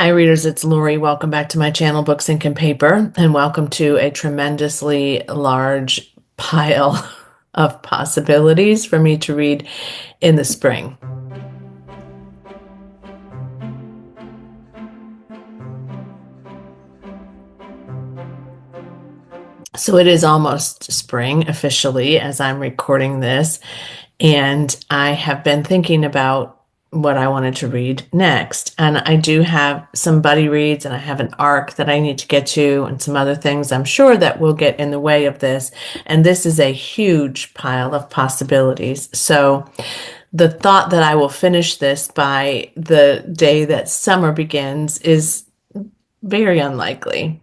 Hi, readers. It's Lori. Welcome back to my channel, Books, Ink, and Paper, and welcome to a tremendously large pile of possibilities for me to read in the spring. So it is almost spring officially as I'm recording this, and I have been thinking about what I wanted to read next. And I do have some buddy reads, and I have an arc that I need to get to, and some other things I'm sure that will get in the way of this. And this is a huge pile of possibilities. So the thought that I will finish this by the day that summer begins is very unlikely.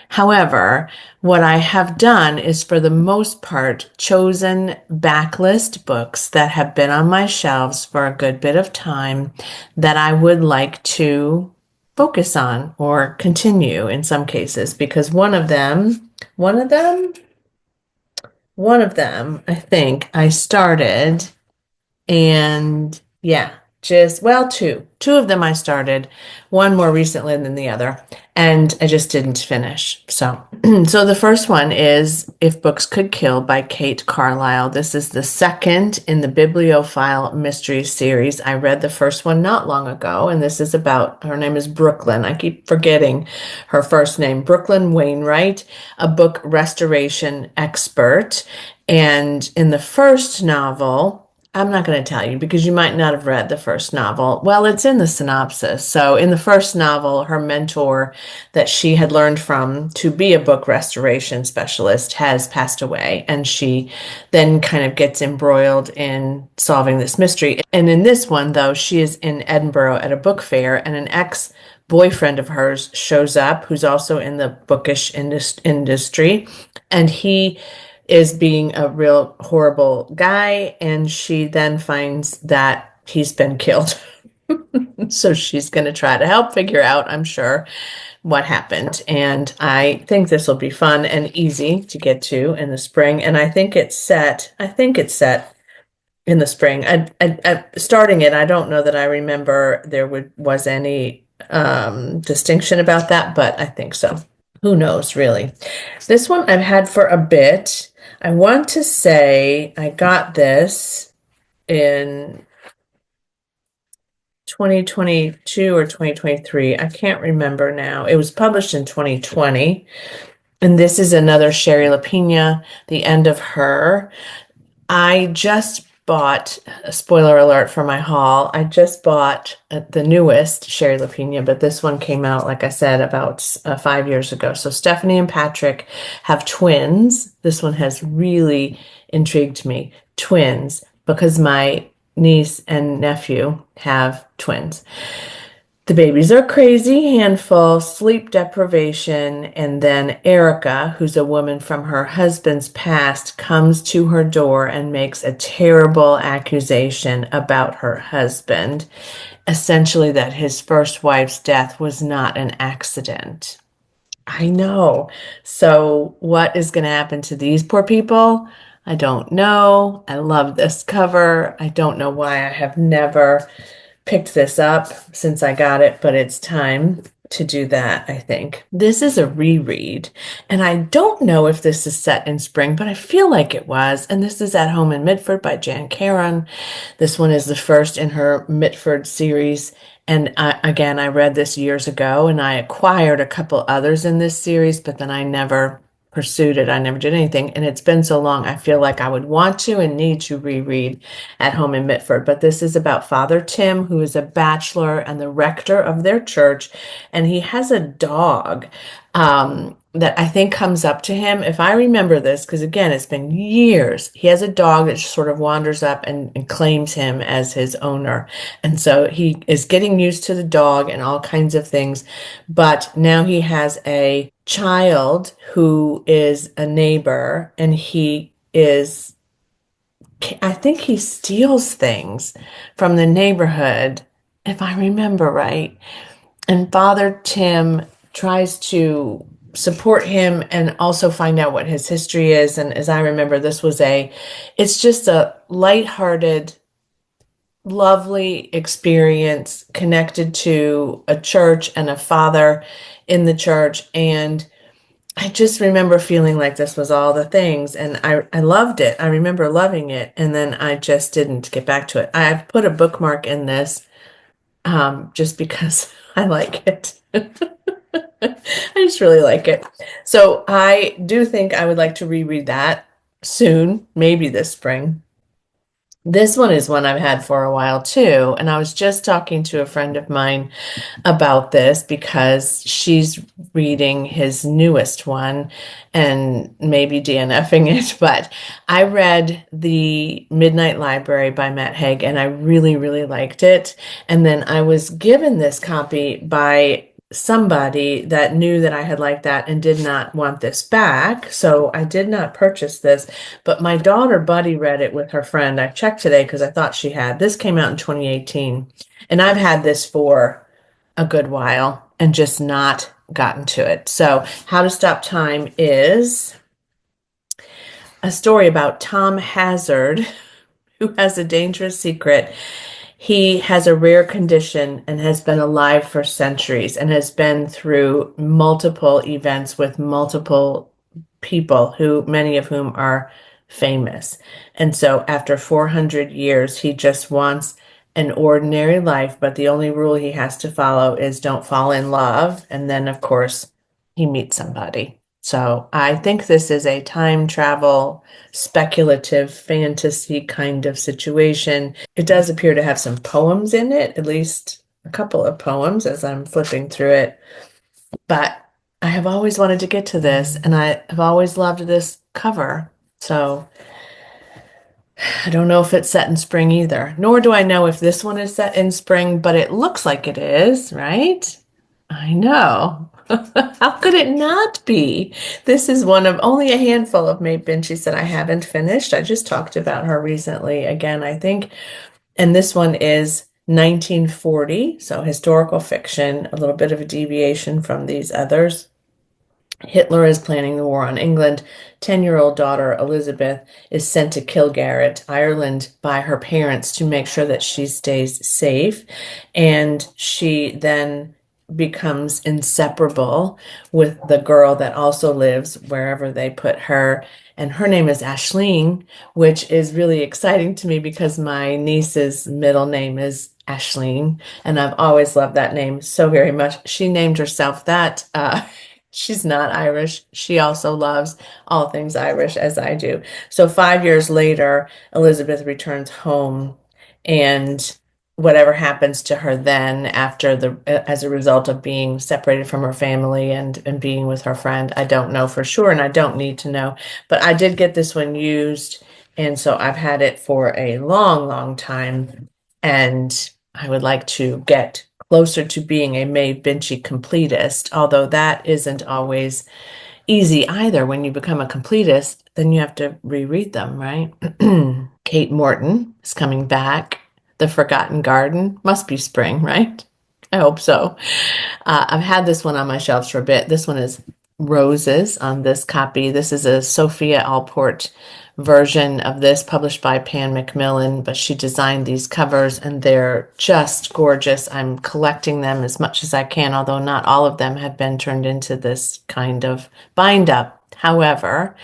However, what I have done is, for the most part, chosen backlist books that have been on my shelves for a good bit of time that I would like to focus on or continue in some cases, because one of them, I think I started, and yeah, two of them I started, one more recently than the other, and I just didn't finish. So so the first one is If Books Could Kill by Kate Carlisle. This is the second in the Bibliophile Mysteries series. I read the first one not long ago, and this is about, her name is Brooklyn. I keep forgetting her first name. Brooklyn Wainwright, a book restoration expert. And in the first novel, I'm not going to tell you because you might not have read the first novel. Well, it's in the synopsis. So in the first novel, her mentor that she had learned from to be a book restoration specialist has passed away, and she then kind of gets embroiled in solving this mystery. And in this one, though, she is in Edinburgh at a book fair, and an ex-boyfriend of hers shows up who's also in the bookish industry, and he is being a real horrible guy, and she then finds that he's been killed. So she's going to try to help figure out, I'm sure, what happened. And I think this will be fun and easy to get to in the spring. And I think it's set in the spring. Starting it, I don't know that I remember was any distinction about that, but I think so. Who knows, really? This one I've had for a bit. I want to say I got this in 2022 or 2023. I can't remember now. It was published in 2020. And this is another Shari Lapena, The End of Her. I just bought, a spoiler alert for my haul, I just bought the newest Shari Lapena, but this one came out, like I said, about 5 years ago. So Stephanie and Patrick have twins. This one has really intrigued me. Twins, because my niece and nephew have twins. The babies are crazy, handful, sleep deprivation, and then Erica, who's a woman from her husband's past, comes to her door and makes a terrible accusation about her husband, essentially that his first wife's death was not an accident. I know. So what is going to happen to these poor people? I don't know. I love this cover. I don't know why I have never picked this up since I got it, but it's time to do that, I think. This is a reread, and I don't know if this is set in spring, but I feel like it was. And this is At Home in Mitford by Jan Karon. This one is the first in her Mitford series. And again, I read this years ago, and I acquired a couple others in this series, but then I never pursued it. I never did anything. And it's been so long, I feel like I would want to and need to reread At Home in Mitford. But this is about Father Tim, who is a bachelor and the rector of their church. And he has a dog that I think comes up to him. If I remember this, because again, it's been years, he has a dog that just sort of wanders up and claims him as his owner. And so he is getting used to the dog and all kinds of things. But now he has a child who is a neighbor, and I think he steals things from the neighborhood, if I remember right. And Father Tim tries to support him and also find out what his history is. And as I remember, it's just a lighthearted lovely experience connected to a church and a father in the church. And I just remember feeling like this was all the things, and I loved it. I remember loving it, and then I just didn't get back to it. I've put a bookmark in this just because I like it. I just really like it. So I do think I would like to reread that soon, maybe this spring. This one is one I've had for a while too, and I was just talking to a friend of mine about this because she's reading his newest one and maybe DNFing it. But I read The Midnight Library by Matt Haig and I really, really liked it. And then I was given this copy by somebody that knew that I had liked that and did not want this back. So I did not purchase this, but my daughter Buddy read it with her friend. I checked today because I thought she had. This came out in 2018, and I've had this for a good while and just not gotten to it. So, How to Stop Time is a story about Tom Hazard, who has a dangerous secret. He has a rare condition and has been alive for centuries and has been through multiple events with multiple people who many of whom are famous. And so after 400 years, he just wants an ordinary life, but the only rule he has to follow is don't fall in love. And then, of course, he meets somebody. So I think this is a time travel, speculative fantasy kind of situation. It does appear to have some poems in it, at least a couple of poems as I'm flipping through it. But I have always wanted to get to this, and I have always loved this cover. So I don't know if it's set in spring either, nor do I know if this one is set in spring, but it looks like it is, right? I know. How could it not be? This is one of only a handful of Maeve Binchie's that I haven't finished. I just talked about her recently again, I think. And this one is 1940, so historical fiction, a little bit of a deviation from these others. Hitler is planning the war on England. 10-year-old daughter Elizabeth is sent to kill Garrett, Ireland, by her parents to make sure that she stays safe. And she then becomes inseparable with the girl that also lives wherever they put her. And her name is Ashleen, which is really exciting to me because my niece's middle name is Ashleen, and I've always loved that name so very much. She named herself that. She's not Irish. She also loves all things Irish, as I do. So 5 years later, Elizabeth returns home, and whatever happens to her then as a result of being separated from her family and being with her friend, I don't know for sure, and I don't need to know. But I did get this one used, and so I've had it for a long, long time, and I would like to get closer to being a Maeve Binchy completist, although that isn't always easy either. When you become a completist, then you have to reread them, right? Kate Morton is coming back. The Forgotten Garden must be spring, right? I hope so. I've had this one on my shelves for a bit. This one is Roses on this copy. This is a Sophia Allport version of this published by Pan Macmillan, but she designed these covers and they're just gorgeous. I'm collecting them as much as I can, although not all of them have been turned into this kind of bind up. However,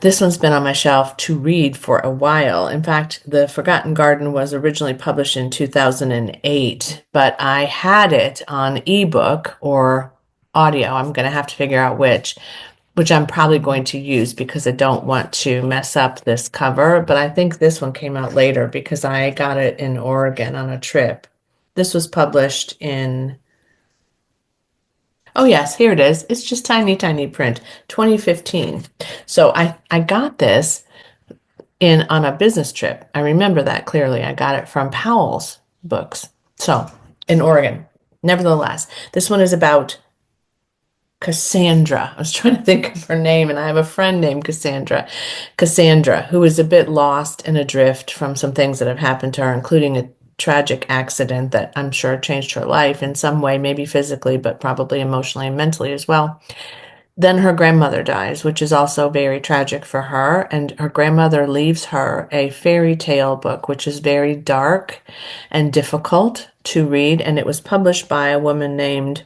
this one's been on my shelf to read for a while. In fact, The Forgotten Garden was originally published in 2008, but I had it on ebook or audio. I'm going to have to figure out which I'm probably going to use because I don't want to mess up this cover. But I think this one came out later because I got it in Oregon on a trip. This was published in, oh yes, here it is. It's just tiny, tiny print, 2015. So I got this on a business trip. I remember that clearly. I got it from Powell's Books. So in Oregon. Nevertheless, this one is about Cassandra. I was trying to think of her name, and I have a friend named Cassandra. Cassandra, who is a bit lost and adrift from some things that have happened to her, including a tragic accident that I'm sure changed her life in some way, maybe physically, but probably emotionally and mentally as well. Then her grandmother dies, which is also very tragic for her. And her grandmother leaves her a fairy tale book, which is very dark and difficult to read. And it was published by a woman named,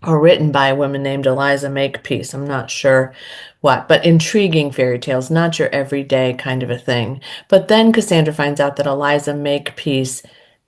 or written by a woman named Eliza Makepeace. I'm not sure what, but intriguing fairy tales, not your everyday kind of a thing. But then Cassandra finds out that Eliza Makepeace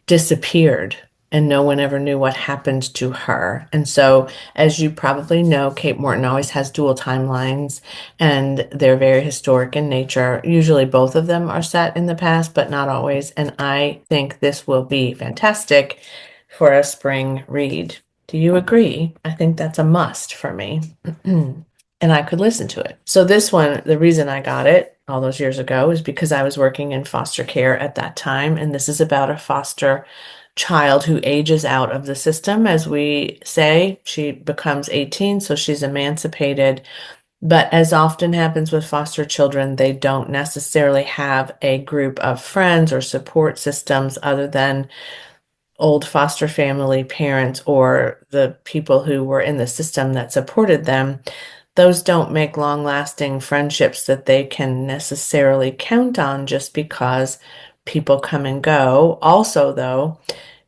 disappeared and no one ever knew what happened to her. And so, as you probably know, Kate Morton always has dual timelines and they're very historic in nature. Usually both of them are set in the past, but not always. And I think this will be fantastic for a spring read. Do you agree? I think that's a must for me. And I could listen to it. So this one, the reason I got it all those years ago is because I was working in foster care at that time. And this is about a foster child who ages out of the system. As we say, she becomes 18, so she's emancipated. But as often happens with foster children, they don't necessarily have a group of friends or support systems other than old foster family parents or the people who were in the system that supported them. Those don't make long-lasting friendships that they can necessarily count on just because people come and go. Also, though,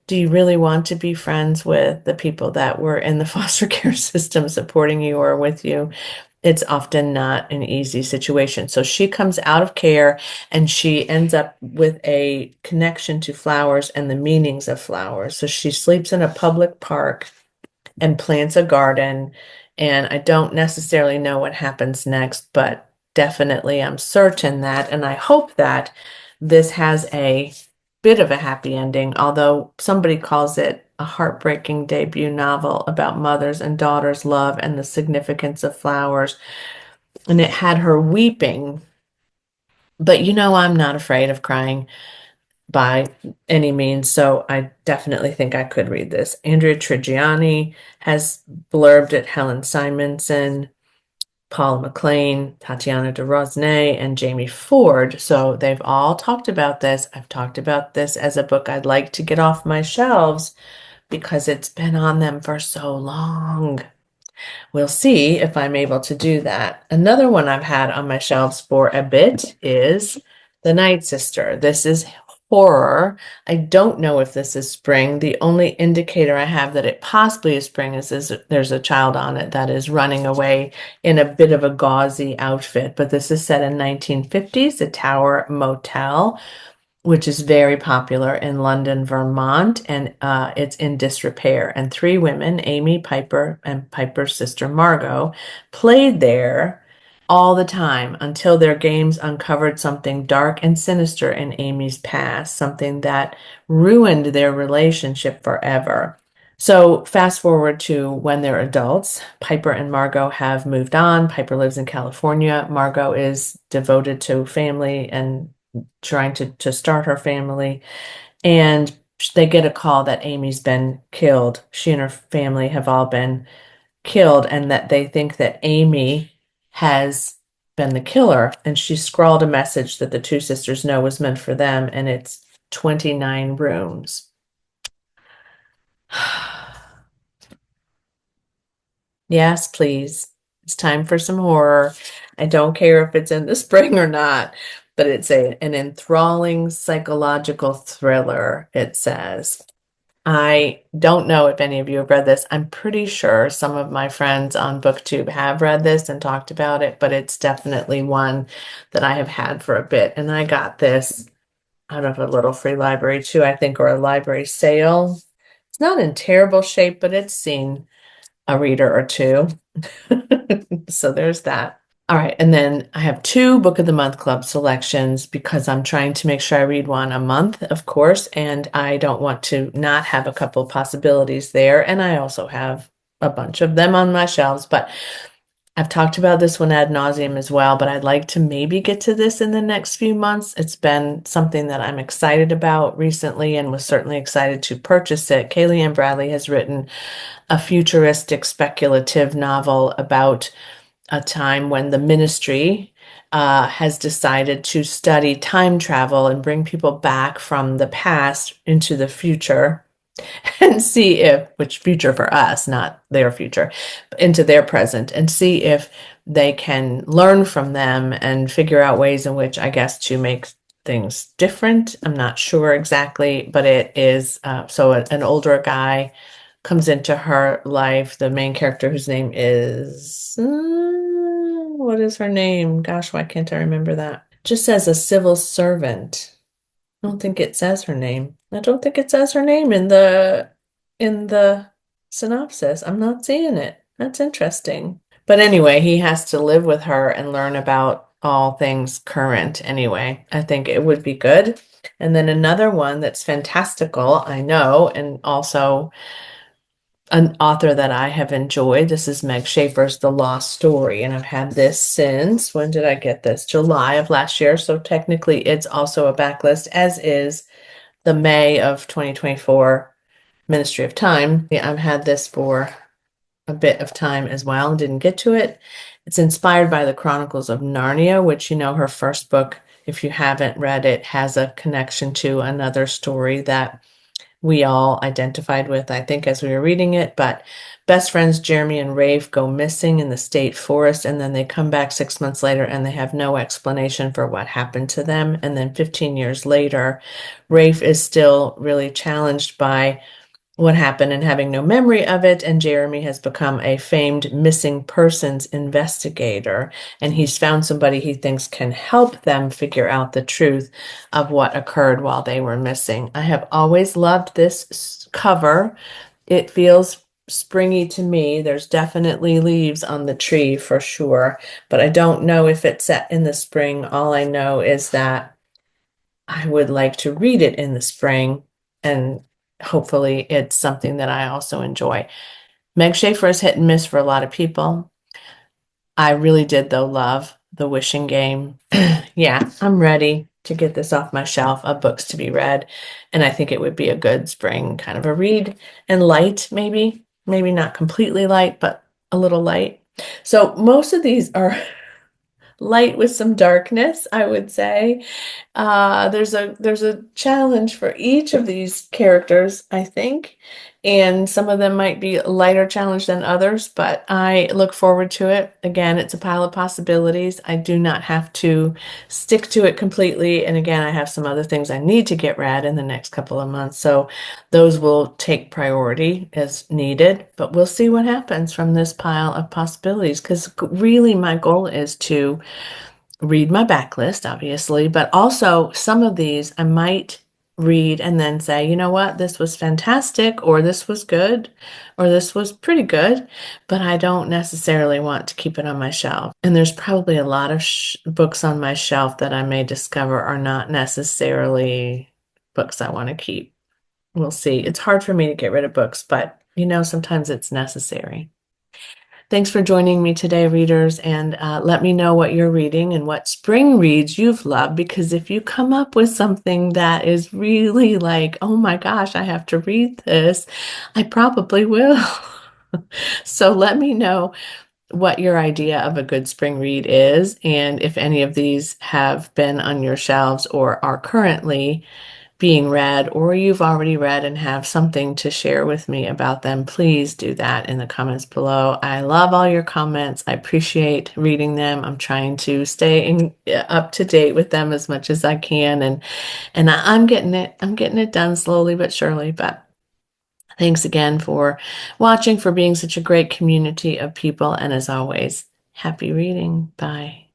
do you really want to be friends with the people that were in the foster care system supporting you or with you? It's often not an easy situation. So she comes out of care and she ends up with a connection to flowers and the meanings of flowers. So she sleeps in a public park and plants a garden. And I don't necessarily know what happens next, but definitely I'm certain that, and I hope that this has a bit of a happy ending, although somebody calls it a heartbreaking debut novel about mothers and daughters' love and the significance of flowers. And it had her weeping. But I'm not afraid of crying by any means, so I definitely think I could read this. Andrea Trigiani has blurbed it, Helen Simonson, Paul McLean, Tatiana de Rosnay, and Jamie Ford. So they've all talked about this. I've talked about this as a book I'd like to get off my shelves because it's been on them for so long. We'll see if I'm able to do that. Another one I've had on my shelves for a bit is The Night Sister. This is horror. I don't know if this is spring. The only indicator I have that it possibly is spring is there's a child on it that is running away in a bit of a gauzy outfit. But this is set in 1950s, the Tower Motel, which is very popular in London, Vermont, and it's in disrepair. And three women, Amy, Piper, and Piper's sister Margot, played there all the time until their games uncovered something dark and sinister in Amy's past, something that ruined their relationship forever. So fast forward to when they're adults, Piper and Margot have moved on. Piper lives in California. Margot is devoted to family and trying to start her family. And they get a call that Amy's been killed. She and her family have all been killed, and that they think that Amy has been the killer. And she scrawled a message that the two sisters know was meant for them, and it's 29 rooms. Yes, please. It's time for some horror. I don't care if it's in the spring or not, but it's an enthralling psychological thriller, it says. I don't know if any of you have read this. I'm pretty sure some of my friends on BookTube have read this and talked about it, but it's definitely one that I have had for a bit. And I got this out of a little free library too, I think, or a library sale. It's not in terrible shape, but it's seen a reader or two. So there's that. All right, and then I have two Book of the Month Club selections because I'm trying to make sure I read one a month, of course, and I don't want to not have a couple of possibilities there. And I also have a bunch of them on my shelves, but I've talked about this one ad nauseum as well, but I'd like to maybe get to this in the next few months. It's been something that I'm excited about recently and was certainly excited to purchase it. Kaylee Ann Bradley has written a futuristic speculative novel about a time when the ministry has decided to study time travel and bring people back from the past into the future. and see if, which future for us, not their future, into their present, and see if they can learn from them and figure out ways in which, I guess, to make things different. I'm not sure exactly, but it is so an older guy comes into her life. The main character, whose name is what is her name? Gosh, why can't I remember that? Just says a civil servant. I don't think it says her name. I don't think it says her name in the synopsis. I'm not seeing it. That's interesting. But anyway, he has to live with her and learn about all things current anyway. I think it would be good. And then another one that's fantastical, I know, and also an author that I have enjoyed. This is Meg Schaefer's The Lost Story, and I've had this since, when did I get this? July of last year. So technically it's also a backlist, as is the May of 2024 Ministry of Time. Yeah, I've had this for a bit of time as well and didn't get to it. It's inspired by the Chronicles of Narnia, which, her first book, if you haven't read it, has a connection to another story that we all identified with, I think, as we were reading it. But best friends Jeremy and Rafe go missing in the state forest, and then they come back 6 months later and they have no explanation for what happened to them. And then 15 years later, Rafe is still really challenged by what happened and having no memory of it. And Jeremy has become a famed missing persons investigator. And he's found somebody he thinks can help them figure out the truth of what occurred while they were missing. I have always loved this cover. It feels springy to me. There's definitely leaves on the tree for sure, but I don't know if it's set in the spring. All I know is that I would like to read it in the spring, and hopefully it's something that I also enjoy. Meg Schaefer is hit and miss for a lot of people. I really did, though, love The Wishing Game. Yeah, I'm ready to get this off my shelf of books to be read, and I think it would be a good spring kind of a read, and light, maybe not completely light, but a little light. So most of these are light with some darkness, I would say. There's a challenge for each of these characters, I think, and some of them might be a lighter challenge than others, but I look forward to it. Again, it's a pile of possibilities. I do not have to stick to it completely, and again, I have some other things I need to get read in the next couple of months, so those will take priority as needed, but we'll see what happens from this pile of possibilities, because really my goal is to read my backlist, obviously, but also some of these I might read and then say, you know what, this was fantastic, or this was good, or this was pretty good, but I don't necessarily want to keep it on my shelf. And there's probably a lot of books on my shelf that I may discover are not necessarily books I want to keep. We'll see. It's hard for me to get rid of books, but sometimes it's necessary. Thanks for joining me today, readers, and let me know what you're reading and what spring reads you've loved, because if you come up with something that is really like, oh my gosh, I have to read this, I probably will. So let me know what your idea of a good spring read is, and if any of these have been on your shelves or are currently being read, or you've already read and have something to share with me about them, please do that in the comments below. I love all your comments. I appreciate reading them. I'm trying to stay up to date with them as much as I can, and I'm getting it done slowly but surely. But thanks again for watching, for being such a great community of people, and as always, happy reading. Bye.